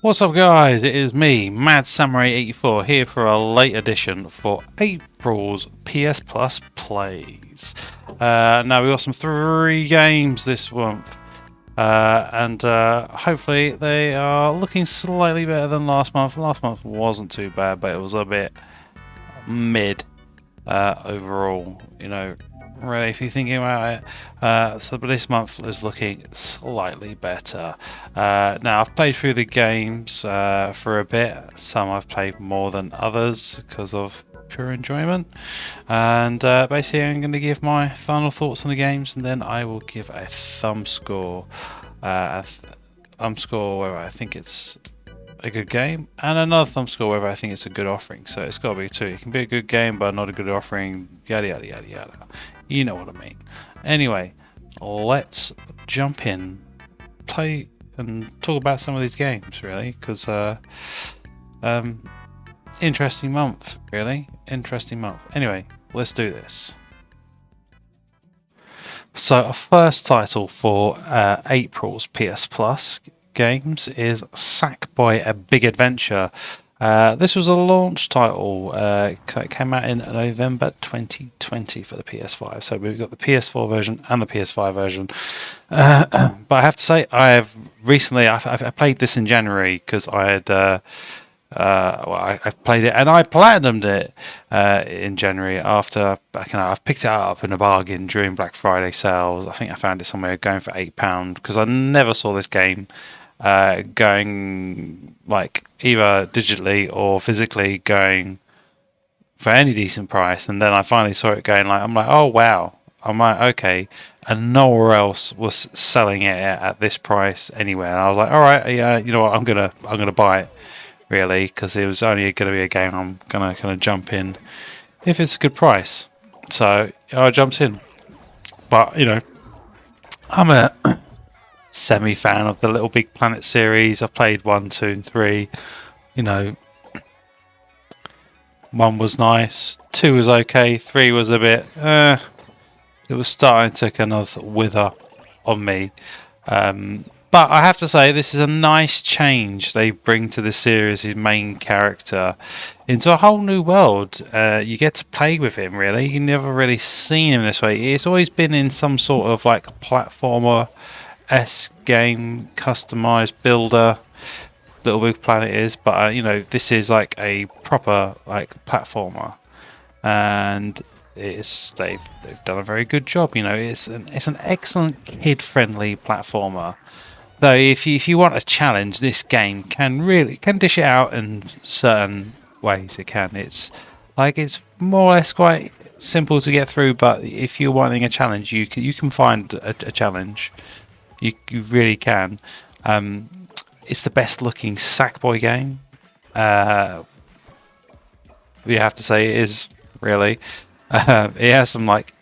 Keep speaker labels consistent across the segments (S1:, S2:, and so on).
S1: What's up, guys? It is me, Mad Samurai 84, here for a late edition for April's PS Plus plays. Now we got some 3 games this month, and hopefully they are looking slightly better than last month. Last month wasn't too bad, but it was a bit mid overall. You know, really, if you're thinking about it. But this month is looking slightly better. Now, I've played through the games for a bit. Some I've played more than others because of pure enjoyment. And basically, I'm going to give my final thoughts on the games, and then I will give a thumb score. Thumb score whether I think it's a good game, and another thumb score whether I think it's a good offering. So it's got to be 2. It can be a good game, but not a good offering. Yada yada yada yada. You know what I mean. Anyway, let's jump in, play, and talk about some of these games, really, because interesting month, really. Interesting month. Anyway, let's do this. So, our first title for April's PS Plus games is Sackboy: A Big Adventure. This was a launch title. It came out in November 2020 for the PS5. So we've got the PS4 version and the PS5 version. But I have to say, I've played this in January because I had I played it and I platinumed it in January after I've picked it up in a bargain during Black Friday sales. I think I found it somewhere going for £8 because I never saw this game going like either digitally or physically going for any decent price, and then I finally saw it going I'm like, oh wow, I'm like, okay, and nowhere else was selling it at this price anywhere, and I was like, all right, yeah, you know what, I'm gonna buy it, really, because it was only going to be a game I'm gonna kind of jump in if it's a good price. So I jumped in, but you know, I'm a semi-fan of the Little Big Planet series. I played 1, 2, and 3. You know, 1 was nice, 2 was okay, 3 was a bit. It was starting to kind of wither on me. But I have to say, this is a nice change they bring to the series' main character into a whole new world. You get to play with him, really. You've never really seen him this way. It's always been in some sort of like platformer-esque game, customized builder. Little Big Planet is, but you know, this is like a proper like platformer, and they've done a very good job. You know, it's an excellent kid-friendly platformer. Though if you want a challenge, this game can dish it out in certain ways. It can. It's more or less quite simple to get through. But if you're wanting a challenge, you can find a challenge. You really can. It's the best looking Sackboy game. We have to say it is, really. It has some like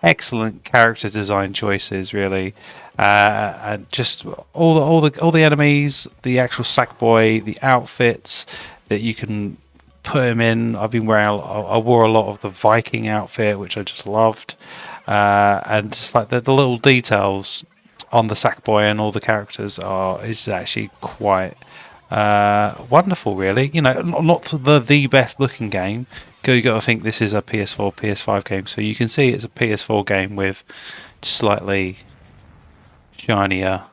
S1: excellent character design choices, really. And just all the enemies, the actual Sackboy, the outfits that you can put him in. I wore a lot of the Viking outfit, which I just loved, and just like the little details on the Sackboy and all the characters is actually quite wonderful, really. You know, not the best looking game. You got to think this is a PS4, PS5 game, so you can see it's a PS4 game with slightly shinier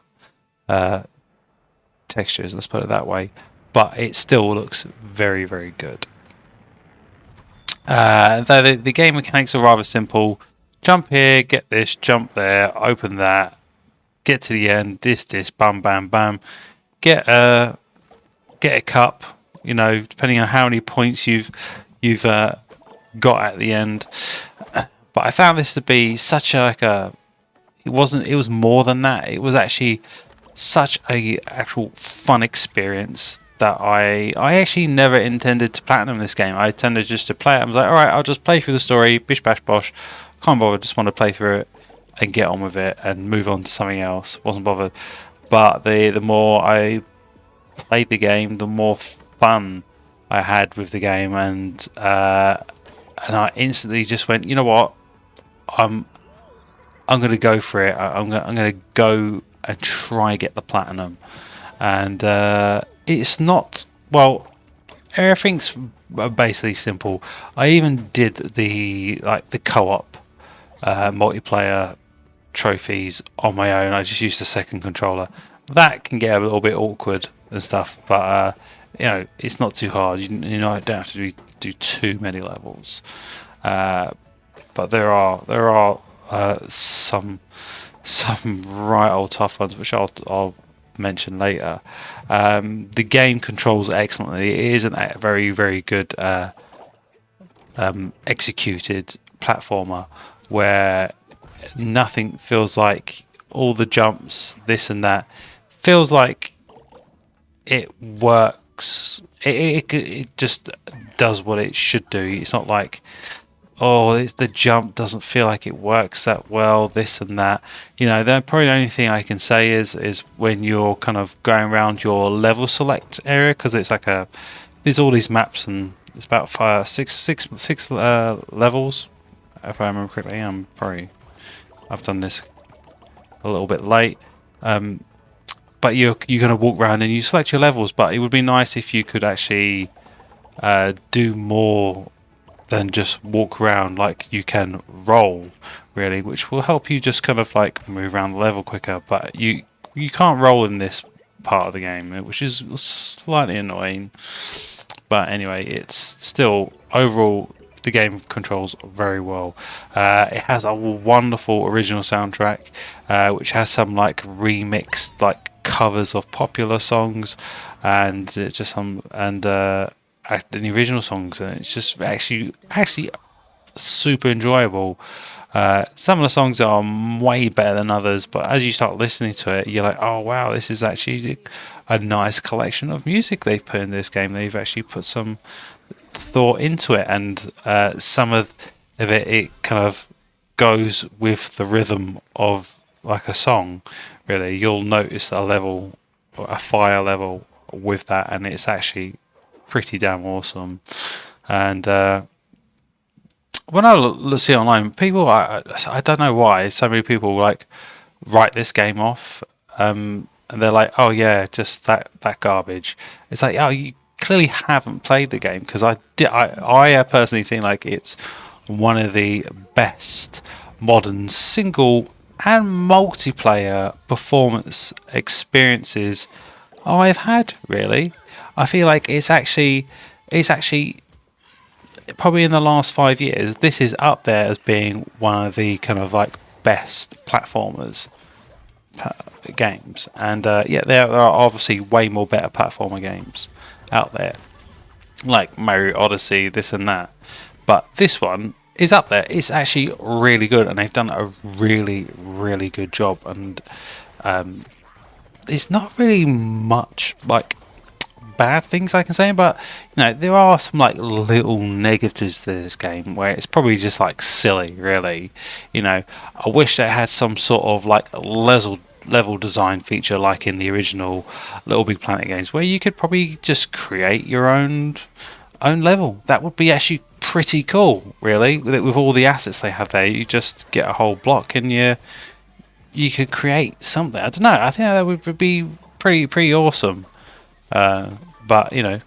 S1: textures, let's put it that way, but it still looks very, very good. Though the game mechanics are rather simple. Jump here, get this, jump there, open that, get to the end, this, bam, bam, bam, get a cup, you know, depending on how many points you've got at the end. But I found this to be such it was more than that. It was actually such a actual fun experience that I actually never intended to platinum this game. I intended just to play it. I was like, all right, I'll just play through the story, bish bash bosh. Can't bother, just want to play through it and get on with it and move on to something else. Wasn't bothered. But the more I played the game, the more fun I had with the game, and I instantly just went, you know what, I'm going to go for it. I'm going to go and try get the platinum, and it's not, well, everything's basically simple. I even did the co-op multiplayer trophies on my own. I just used the second controller. That can get a little bit awkward and stuff, but it's not too hard. I don't have to do too many levels. But there are some right old tough ones, which I'll mention later. The game controls excellently. It is a very, very good executed platformer where nothing feels like all the jumps, this and that, feels like it works. It just does what it should do. It's not like, the jump doesn't feel like it works that well, this and that. Probably the only thing I can say is when you're kind of going around your level select area, because it's like there's all these maps and it's about six levels, if I remember correctly. I've done this a little bit late. But you're going to walk around and you select your levels, but it would be nice if you could actually do more than just walk around. Like you can roll, really, which will help you just kind of like move around the level quicker. But you can't roll in this part of the game, which is slightly annoying. But anyway, it's still overall the game controls very well. It has a wonderful original soundtrack, which has some like remixed like covers of popular songs, and it's just the original songs, and it's just actually super enjoyable. Some of the songs are way better than others, but as you start listening to it, you're like, oh wow, this is actually a nice collection of music they've put in this game. They've actually put some thought into it, and some of it kind of goes with the rhythm of like a song. Really, you'll notice a fire level with that, and it's actually pretty damn awesome. And when I see online, people, I don't know why so many people like write this game off, and they're like, oh yeah, just that garbage. It's like, oh, you clearly haven't played the game, because I personally think like it's one of the best modern single and multiplayer performance experiences I've had. Really, I feel like it's actually probably in the last 5 years, this is up there as being one of the kind of like best platformers games. And there are obviously way more better platformer games out there, like Mario Odyssey, this and that. But this one is up there. It's actually really good, and they've done a really, really good job. And it's not really much like bad things I can say, but there are some like little negatives to this game where it's probably just like silly, really. I wish they had some sort of like level design feature like in the original Little Big Planet games, where you could probably just create your own level. That would be actually pretty cool, really, with all the assets they have there. You just get a whole block and you could create something. I don't know, I think that would be pretty awesome. But it'd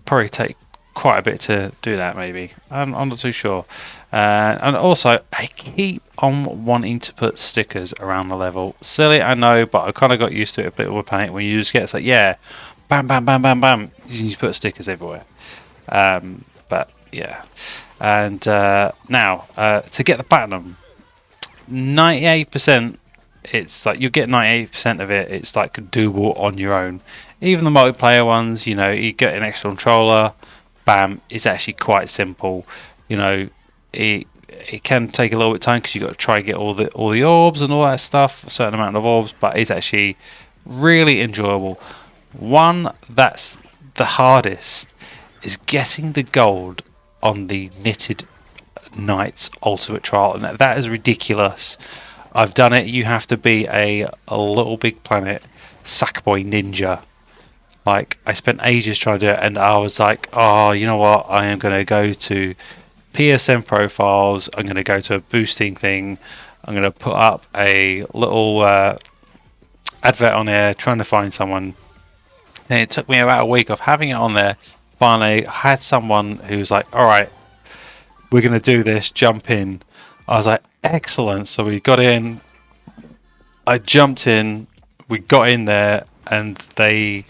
S1: probably take quite a bit to do that. Maybe I'm not too sure. And also, I keep on wanting to put stickers around the level. Silly, I know, but I kind of got used to it a bit with Planet. When you just get, it's like, yeah, bam, bam, bam, bam, bam. You just put stickers everywhere. But yeah, and now to get the platinum, 98%. It's like you get 98% of it. It's like doable on your own. Even the multiplayer ones, you get an extra controller. Bam! It's actually quite simple. It can take a little bit of time because you got to try to get all the orbs and all that stuff. A certain amount of orbs, but it's actually really enjoyable. One that's the hardest is getting the gold on the Knitted Knights Ultimate Trial, and that is ridiculous. I've done it. You have to be a Little Big Planet Sackboy ninja. Like, I spent ages trying to do it, and I was like, oh, you know what? I am going to go to PSN profiles. I'm going to go to a boosting thing. I'm going to put up a little advert on there trying to find someone And it took me about a week of having it on there. Finally, I had someone who's like, all right, we're going to do this, jump in. I was like, excellent. So we got in, I jumped in, we got in there, and it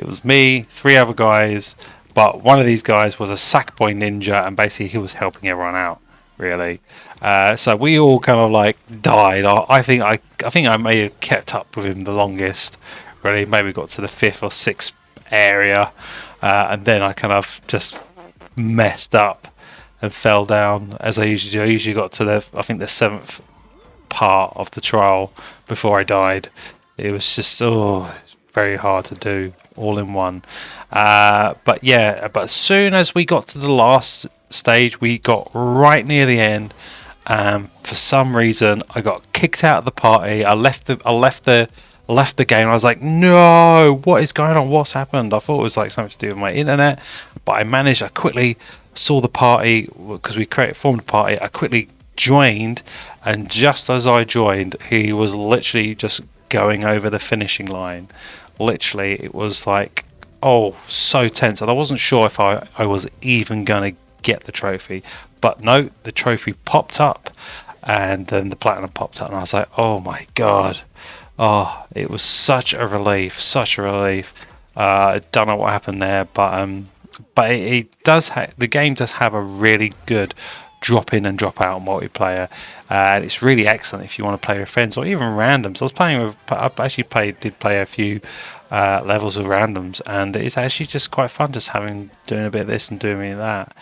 S1: was me, 3 other guys, but one of these guys was a Sackboy ninja, and basically he was helping everyone out, really. So we all kind of like died. I think I may have kept up with him the longest, really. Maybe got to the 5th or 6th area, and then I kind of just messed up and fell down as I usually do. I usually got to the 7th part of the trial before I died. It was just it's very hard to do all in one. But as soon as we got to the last stage, we got right near the end. For some reason, I got kicked out of the party. I left the game. I was like, no, what is going on? What's happened? I thought it was like something to do with my internet, but I quickly saw the party because we formed a party. I quickly joined, and just as I joined, he was literally just going over the finishing line. Literally, it was like, so tense, and I wasn't sure if I was even going to get the trophy. But no, the trophy popped up, and then the platinum popped up, and I was like, oh my god. It was such a relief. I don't know what happened there, but it does. The game does have a really good drop in and drop out multiplayer, and it's really excellent if you want to play with friends or even randoms. Did play a few levels of randoms, and it's actually just quite fun just doing a bit of this and doing that.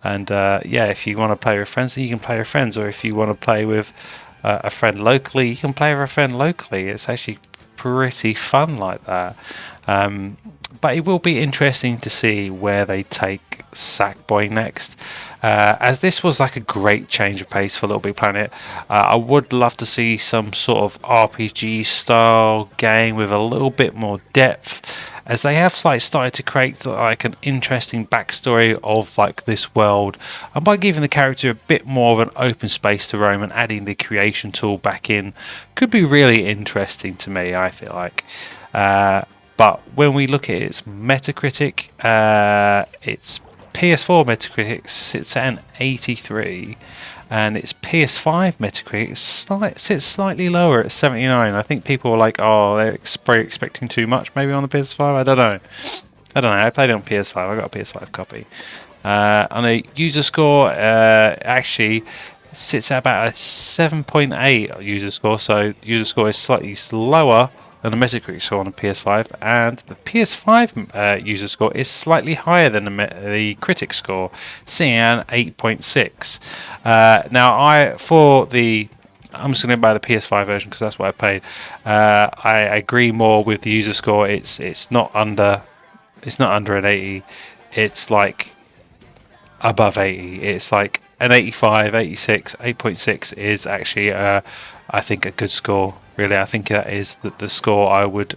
S1: And if you want to play with friends, then you can play with friends, or if you want to play with a friend locally, you can play with a friend locally. It's actually pretty fun like that. But it will be interesting to see where they take Sackboy next, as this was like a great change of pace for Little Big Planet. I would love to see some sort of RPG style game with a little bit more depth, as they have started to create like an interesting backstory of like this world, and by giving the character a bit more of an open space to roam and adding the creation tool back in could be really interesting to me, I feel like. But when we look at its Metacritic, its PS4 Metacritic sits at an 83, and its PS5 Metacritic sits slightly lower at 79. I think people were like, they're expecting too much maybe on the PS5. I don't know. I played it on PS5. I got a PS5 copy. On a user score, actually sits at about a 7.8 user score. So the user score is slightly lower than the Metacritic score on the PS5, and the PS5 user score is slightly higher than the critic score, sitting at 8.6. Now, I'm just going to buy the PS5 version because that's what I paid. I agree more with the user score. It's not under an 80. It's like above 80. It's like an 85, 86, 8.6 is actually I think a good score. Really, I think that is the score I would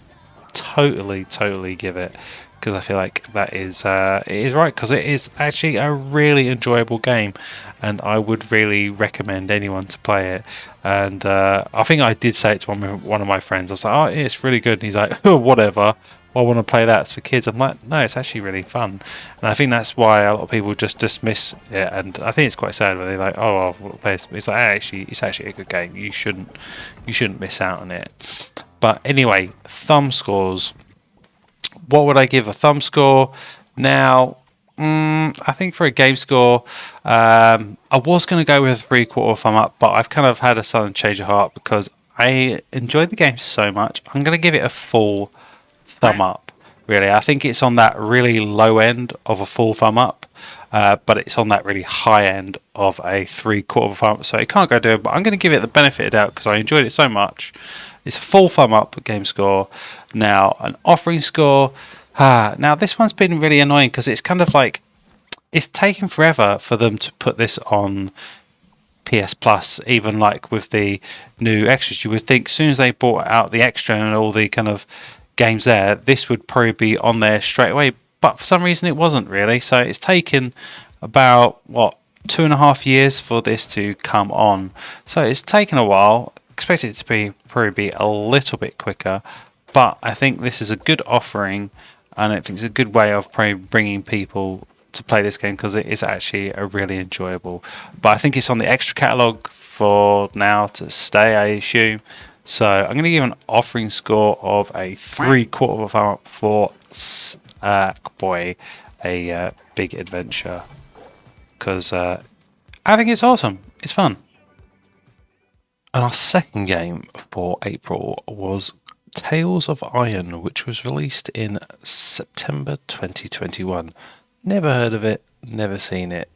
S1: totally give it, because I feel like that is it is right, because it is actually a really enjoyable game, and I would really recommend anyone to play it. And I think I did say it to one of my friends. I was like, it's really good, and he's like, whatever, I want to play that, it's for kids. I'm like, no, it's actually really fun. And I think that's why a lot of people just dismiss it, and I think it's quite sad when they're like, I'll play this. It's like, it's actually a good game. You shouldn't miss out on it. But anyway, thumb scores. What would I give a thumb score? Now, I think for a game score, I was going to go with a 3/4 thumb up, but I've kind of had a sudden change of heart because I enjoyed the game so much. I'm going to give it a full thumb up. Really, I think it's on that really low end of a full thumb up, but it's on that really high end of a 3/4 thumb up. So it can't go down, but I'm going to give it the benefit of the doubt because I enjoyed it so much. It's a full thumb up game score. Now, an offering score. Now, this one's been really annoying because it's kind of like it's taken forever for them to put this on PS Plus, even like with the new extras. You would think as soon as they brought out the extra and all the kind of games there, this would probably be on there straight away, but for some reason it wasn't really. So it's taken about 2.5 years for this to come on, so it's taken a while. Expect it to probably be a little bit quicker, but I think this is a good offering, and I think it's a good way of probably bringing people to play this game because it is actually a really enjoyable. But I think it's on the extra catalog for now to stay, I assume. So I'm going to give an offering score of a 3/4 of a thumb up for Sackboy, a big adventure, because I think it's awesome. It's fun. And our second game for April was Tales of Iron, which was released in September 2021. Never heard of it, never seen it.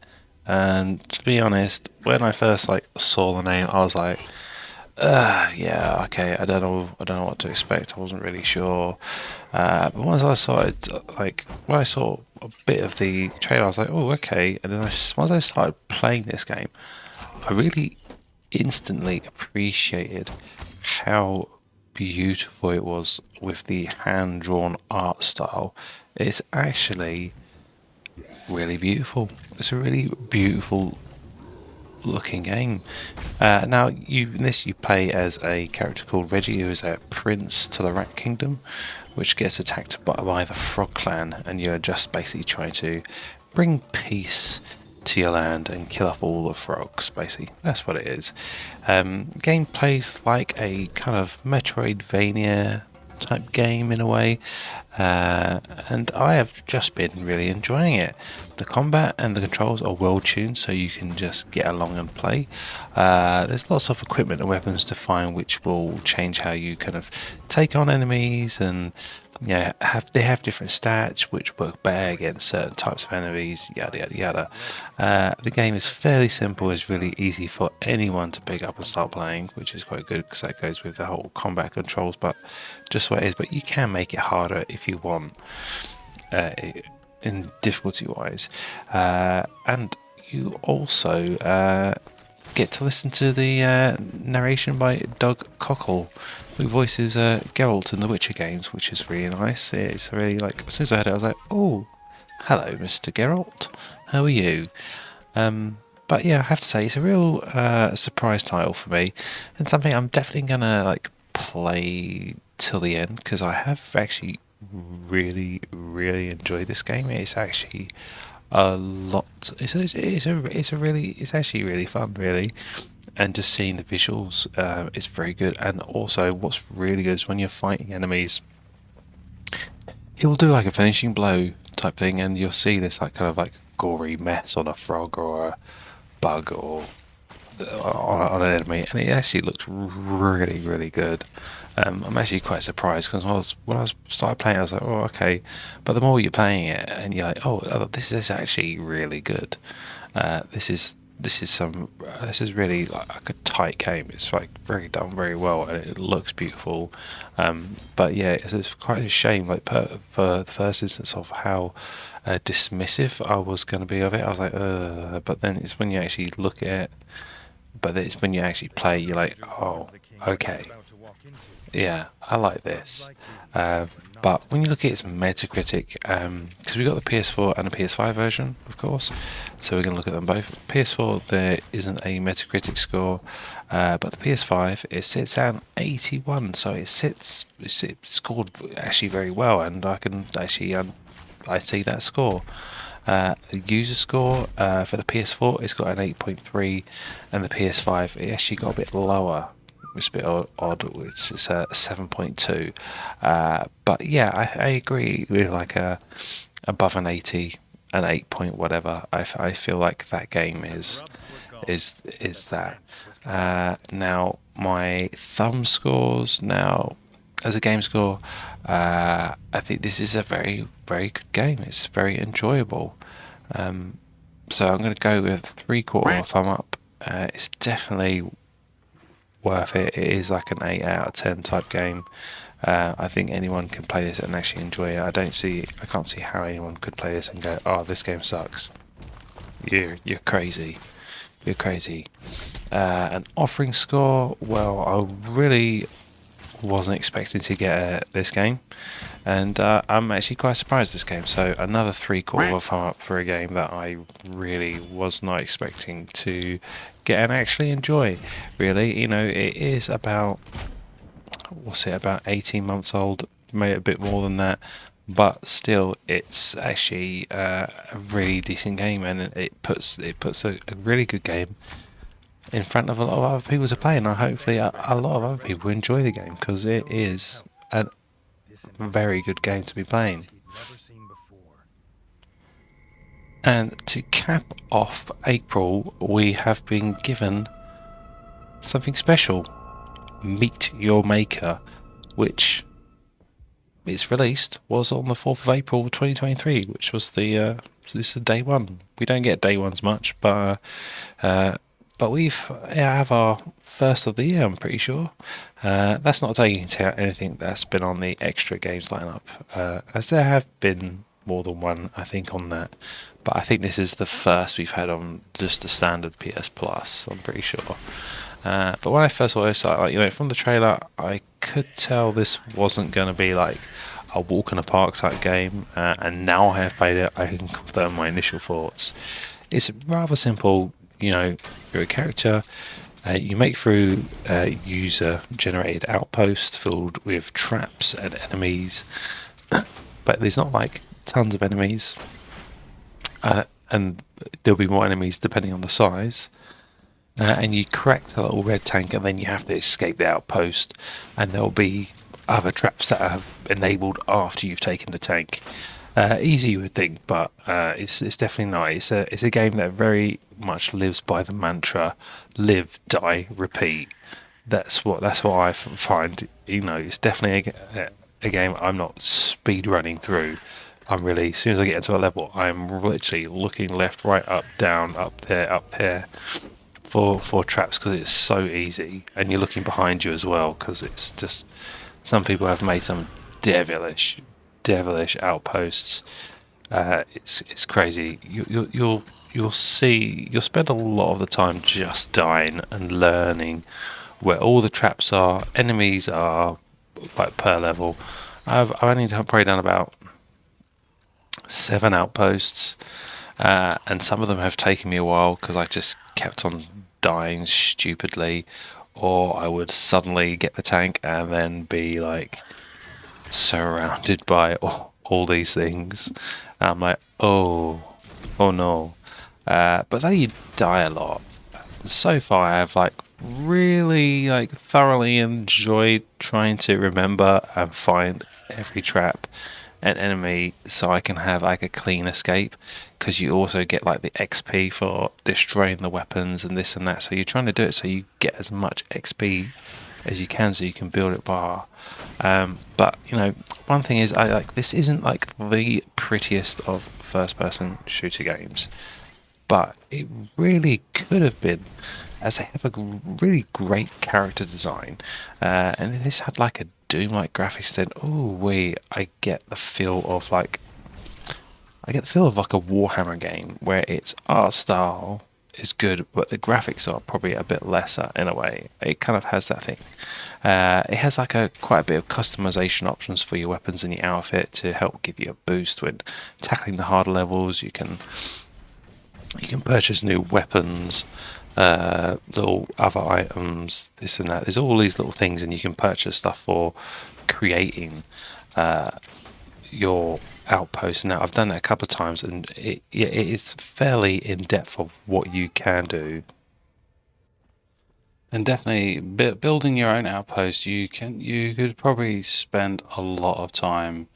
S1: And to be honest, when I first saw the name, I was like, yeah, okay, I don't know what to expect. I wasn't really sure. But once I started, when I saw a bit of the trailer, I was like, oh, okay. And then once I started playing this game, I really instantly appreciated how beautiful it was with the hand-drawn art style. It's actually really beautiful. It's a really beautiful looking game. Now, in this you play as a character called Reggie, who is a prince to the Rat Kingdom, which gets attacked by the Frog Clan, and you're just basically trying to bring peace to your land and kill off all the frogs. Basically, that's what it is. Game plays like a kind of Metroidvania type game in a way, and I have just been really enjoying it. The combat and the controls are well tuned, so you can just get along and play. There's lots of equipment and weapons to find which will change how you kind of take on enemies, and they have different stats which work better against certain types of enemies, yada yada yada. The game is fairly simple. It's really easy for anyone to pick up and start playing, which is quite good because that goes with the whole combat controls, but just what it is. But you can make it harder if you want, in difficulty wise, and you also get to listen to the narration by Doug Cockle, who voices Geralt in the Witcher games, which is really nice. It's really as soon as I heard it, I was like, oh, hello, Mr. Geralt, how are you? But yeah, I have to say, it's a real surprise title for me, and something I'm definitely gonna play till the end, because I have actually really enjoyed this game. It's actually a lot. It's actually really fun, really. And just seeing the visuals is very good. And also, what's really good is when you're fighting enemies, it will do a finishing blow type thing, and you'll see this gory mess on a frog or a bug or on an enemy, and it actually looks really good. I'm actually quite surprised because when I started playing, I was like, oh, okay. But the more you're playing it, and you're like, oh, this is actually really good. This is really a tight game. It's very done very well, and it looks beautiful. But yeah, it's quite a shame for the first instance of how dismissive I was going to be of it. I was like, but then it's when you actually look at it. But it's when you actually play, you're like, oh, okay, yeah, I like this. But when you look at its Metacritic, because we got the PS4 and the PS5 version, of course, so we're going to look at them both. PS4, there isn't a Metacritic score, but the PS5, it sits at 81, so it scored actually very well, and I can actually I see that score. The user score for the PS4, it's got an 8.3, and the PS5, it actually got a bit lower, which is a bit odd, which is 7.2. But yeah, I agree with above an 80, an 8 point whatever. I feel like that game is that. Now my thumb scores now. As a game score, I think this is a very good game. It's very enjoyable. So I'm going to go with 3/4 thumb up. It's definitely worth it. It is like an 8 out of 10 type game. I think anyone can play this and actually enjoy it. I can't see how anyone could play this and go, oh, this game sucks. You're crazy. You're crazy. An offering score, well, I really wasn't expecting to get this game, and I'm actually quite surprised this game. So another 3/4 thumb up for a game that I really was not expecting to get and actually enjoy. Really, it is about 18 months old, maybe a bit more than that,
S2: but still, it's actually a really decent game, and it puts a really good game in front of a lot of other people to play, and hopefully a lot of other people enjoy the game because it is a very good game to be playing. And to cap off April, we have been given something special. Meet Your Maker, which its released was on the 4th of April 2023, which was this is day one. We don't get day ones much, but we've have our first of the year, I'm pretty sure. That's not taking into account anything that's been on the extra games lineup, as there have been more than one, I think, on that. But I think this is the first we've had on just the standard PS Plus, I'm pretty sure. But when I first saw it, from the trailer, I could tell this wasn't going to be like a walk in the park type game. And now I have played it, I can confirm my initial thoughts. It's rather simple. You're a character. You make through user-generated outposts filled with traps and enemies, but there's not like tons of enemies, and there'll be more enemies depending on the size. And you correct a little red tank, and then you have to escape the outpost, and there'll be other traps that have enabled after you've taken the tank. Easy, you would think, but it's definitely not. It's a game that very much lives by the mantra: live, die, repeat. That's what I find. It's definitely a game I'm not speed running through. I'm really, as soon as I get into a level, I'm literally looking left, right, up, down, up there for traps, because it's so easy, and you're looking behind you as well, because it's just, some people have made some devilish outposts. It's crazy. You'll spend a lot of the time just dying and learning where all the traps are. Enemies are like per level. I've only probably done about 7 outposts, and some of them have taken me a while because I just kept on dying stupidly, or I would suddenly get the tank and then be like surrounded by all these things. And I'm like, oh no. But then you die a lot. So far, I have really thoroughly enjoyed trying to remember and find every trap and enemy, so I can have a clean escape, because you also get the XP for destroying the weapons and this and that, so you're trying to do it so you get as much XP as you can, so you can build it bar. But one thing is, this isn't the prettiest of first person shooter games, but it really could have been, as they have a really great character design, and this had a Doom-like graphics. Then I get the feel of a Warhammer game, where its art style is good, but the graphics are probably a bit lesser in a way. It kind of has that thing. It has quite a bit of customization options for your weapons and your outfit to help give you a boost when tackling the harder levels. You can purchase new weapons, little other items, this and that. There's all these little things, and you can purchase stuff for creating your outpost. Now, I've done that a couple of times, and it is fairly in depth of what you can do. And definitely, building your own outpost, you could probably spend a lot of time,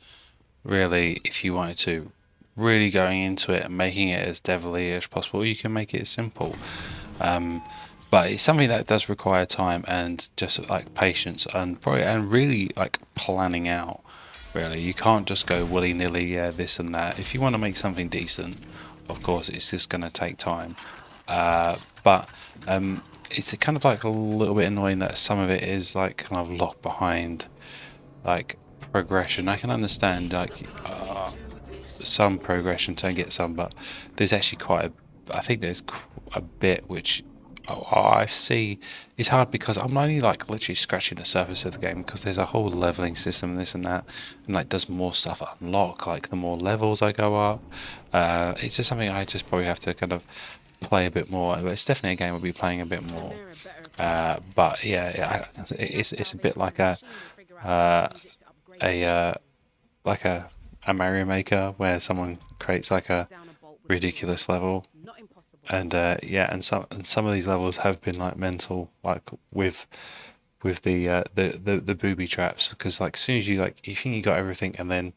S2: really, if you wanted to, really going into it and making it as devilly as possible. You can make it simple, but it's something that does require time and just patience, and probably, and really planning out. Really, you can't just go willy nilly. Yeah, this and that. If you want to make something decent, of course, it's just going to take time. But it's kind of a little bit annoying that some of it is kind of locked behind progression. I can understand some progression to get some, but there's actually I think there's a bit which I see. It's hard because I'm only literally scratching the surface of the game, because there's a whole leveling system and this and that, and does more stuff unlock the more levels I go up. It's just something I just probably have to kind of play a bit more. But it's definitely a game I'll be playing a bit more. But yeah, it's a bit like a
S1: a Mario Maker where someone creates like a ridiculous level, and some of these levels have been like mental, like with the booby traps, because like as soon as you like you think you got everything and then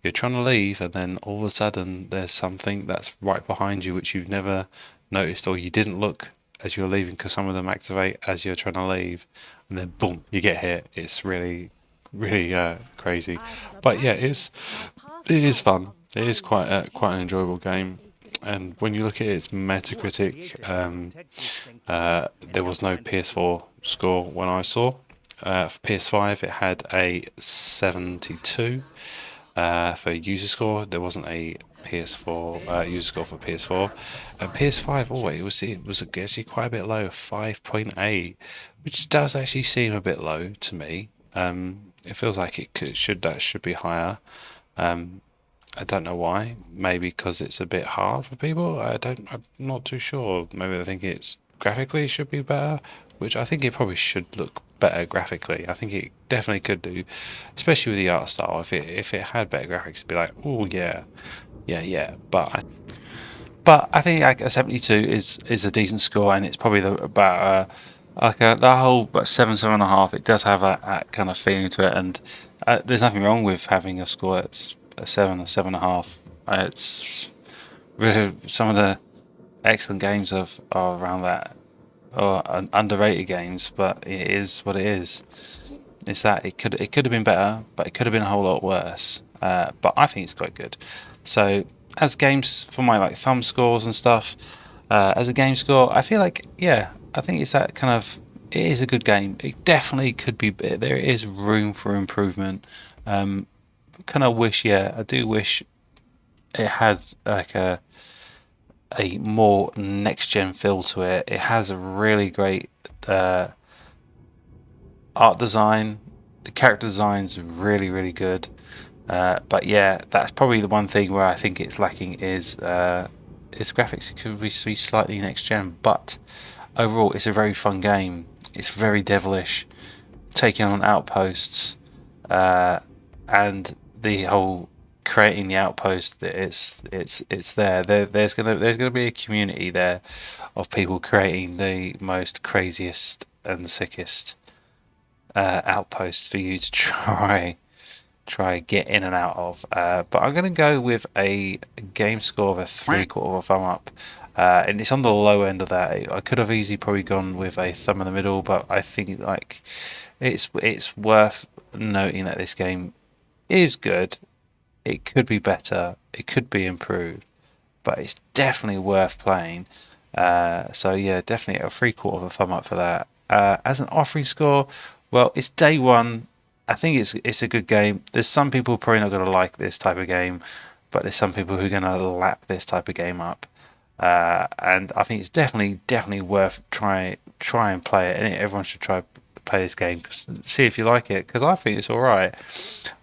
S1: you're trying to leave and then all of a sudden there's something that's right behind you which you've never noticed, or you didn't look as you're leaving, because some of them activate as you're trying to leave, and then boom, you get hit. It's really crazy, but yeah, it is fun. It is quite an enjoyable game. And when you look at its Metacritic, there was no PS4 score when I saw. For PS5, it had a 72. For user score, there wasn't a PS4 user score for PS4, and PS5. Oh, it was actually quite a bit low, 5.8, which does actually seem a bit low to me. It feels like that should be higher. I don't know why. Maybe because it's a bit hard for people. I'm not too sure. Maybe I think it's graphically should be better, which I think it probably should look better graphically. I think it definitely could do, especially with the art style. If it had better graphics, it'd be like, oh yeah, yeah, yeah. But I think like a 72 is a decent score, and it's probably about that whole about 7.5. It does have a kind of feeling to it, and there's nothing wrong with having a score that's a 7 or 7.5. It's really some of the excellent games are around that, or underrated games, but it is what it is. It's that it could have been better, but it could have been a whole lot worse. But I think it's quite good. So as games for my like thumb scores and stuff, as a game score, I feel like I think it's that kind of. It is a good game. It definitely could be. There is room for improvement. Kind of wish, I do wish it had like a more next gen feel to it. It has a really great art design. The character design's really good. But yeah, that's probably the one thing where I think it's lacking is graphics. It could be slightly next gen, but overall, it's a very fun game. It's very devilish, taking on outposts, and the whole creating the outpost. It's there. There's gonna be a community there of people creating the most craziest and sickest outposts for you to try get in and out of. But I'm gonna go with a game score of a 3/4 of a thumb up. And it's on the low end of that. I could have easily probably gone with a thumb in the middle, but I think like it's worth noting that this game is good. It could be better. It could be improved, but it's definitely worth playing. So yeah, definitely a 3/4 of a thumb up for that. As an offering score, well, it's day one. I think it's a good game. There's some people probably not going to like this type of game, but there's some people who are going to lap this type of game up. And I think it's definitely worth try and play it. And everyone should try play this game, see if you like it, because I think it's all right.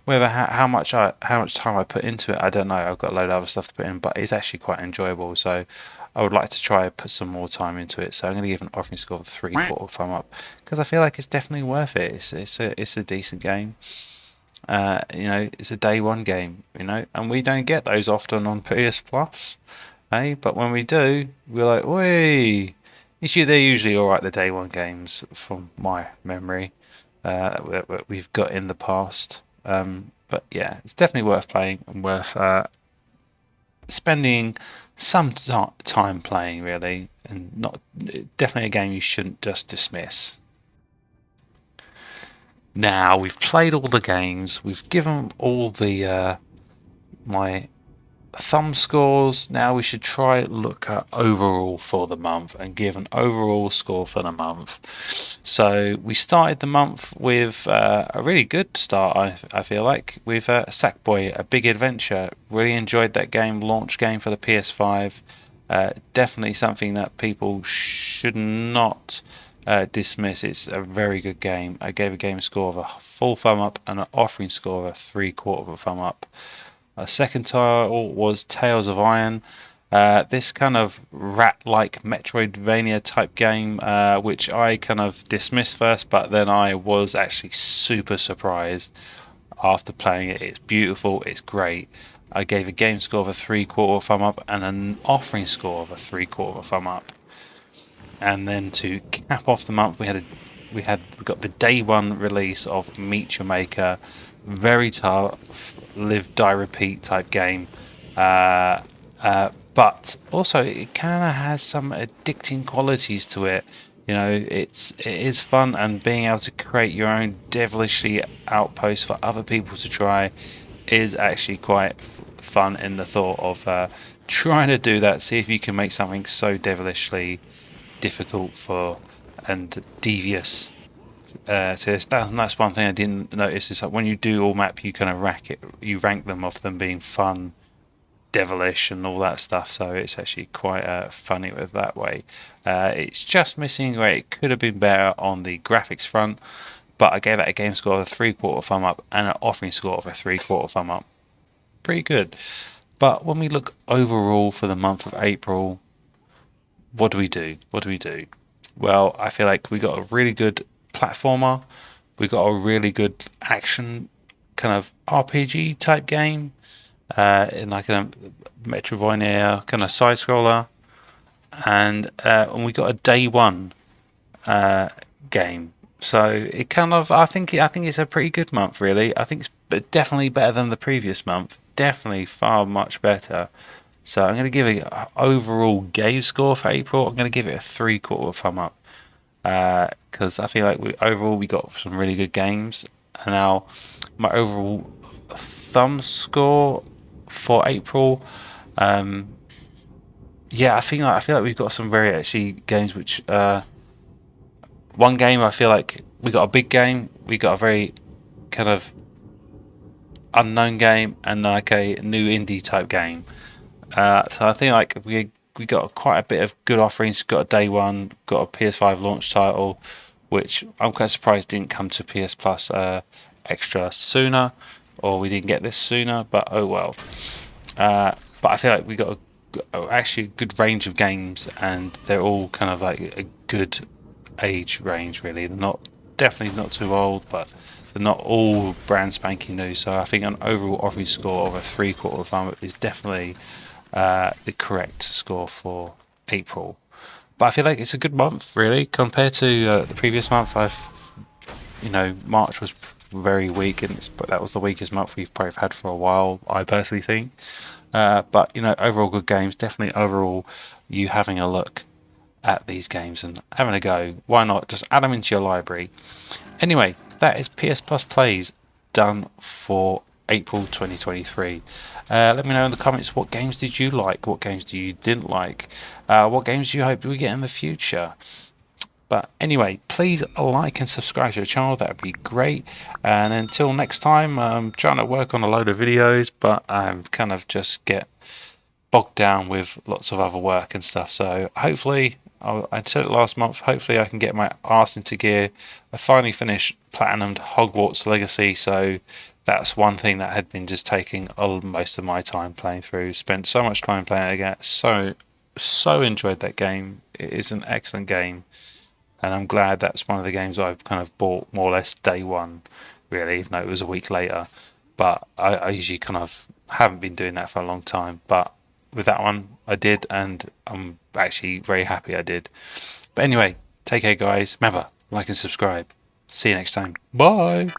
S1: Whether how much time I put into it, I don't know. I've got a load of other stuff to put in, but it's actually quite enjoyable. So I would like to try put some more time into it. So I'm going to give an offering score of 3/4 thumb up, because I feel like it's definitely worth it. It's a decent game. It's a day one game. And we don't get those often on PS Plus. But when we do, we're like, "Wee!" They're usually all right. The day one games, from my memory, that we've got in the past. But yeah, it's definitely worth playing and worth spending some time playing, really, and not definitely a game you shouldn't just dismiss. Now we've played all the games, we've given all the my thumb scores. Now we should try look at overall for the month and give an overall score for the month. So we started the month with a really good start, I feel like, with Sackboy, A Big Adventure. Really enjoyed that game, launch game for the PS5. Definitely something that people should not dismiss. It's a very good game. I gave a game score of a full thumb up and an offering score of a 3/4 of a thumb up. A second title was Tales of Iron. This kind of rat-like Metroidvania type game, which I kind of dismissed first, but then I was actually super surprised. after playing it. It's beautiful, it's great. I gave a game score of a 3/4 thumb up and an offering score of a 3/4 thumb up. And then to cap off the month, we got the day one release of Meet Your Maker, very tough, live die repeat type game, but also it kind of has some addicting qualities to it. You know, it is fun, and being able to create your own devilishly outpost for other people to try is actually quite fun in the thought of trying to do that. See if you can make something so devilishly difficult for and devious to this. That's one thing I didn't notice is that when you do all map, you kind of rank them off them being fun, devilish, and all that stuff. So it's actually quite funny with that way. It's just missing where it could have been better on the graphics front, but I gave that a game score of a 3/4 thumb up and an offering score of a 3/4 thumb up. Pretty good. But when we look overall for the month of April, what do we do? What do we do? Well, I feel like we got a really good platformer. We got a really good action kind of RPG type game, in like a Metroidvania kind of side scroller, and we got a day one game. So it kind of, I think it's a pretty good month, really. I think it's definitely better than the previous month. Definitely far much better. So I'm going to give it an overall game score for April. I'm going to give it a 3/4 thumb up, because I feel like we got some really good games. And now my overall thumb score for April, yeah, I feel like we've got some very actually games which one game I feel like we got a big game, we got a very kind of unknown game, and like a new indie type game. So I think like we got quite a bit of good offerings. Got a day one, got a PS5 launch title, which I'm quite surprised didn't come to PS Plus extra sooner, or we didn't get this sooner. But oh well. But I feel like we got actually a good range of games, and they're all kind of like a good age range. Really, they're not definitely not too old, but they're not all brand spanking new. So I think an overall offering score of a 3/4 thumb up is definitely the correct score for April. But I feel like it's a good month, really, compared to the previous month. March was very weak, but that was the weakest month we've probably had for a while, I personally think. But overall good games. Definitely overall, you having a look at these games and having a go. Why not just add them into your library? Anyway, that is PS Plus Plays done for April 2023. Let me know in the comments, what games did you like, what games do you didn't like, what games do you hope we get in the future. But anyway, please like and subscribe to the channel, that would be great. And until next time, I'm trying to work on a load of videos, but I'm kind of just get bogged down with lots of other work and stuff. So hopefully, I said it last month, hopefully I can get my arse into gear. I finally finished Platinumed Hogwarts Legacy, so that's one thing that had been just taking most of my time playing through. Spent so much time playing it again. So enjoyed that game. It is an excellent game, and I'm glad that's one of the games I've kind of bought more or less day one, really, even though it was a week later. But I usually kind of haven't been doing that for a long time. But with that one, I did, and I'm actually very happy I did. But anyway, take care, guys. Remember, like and subscribe. See you next time. Bye.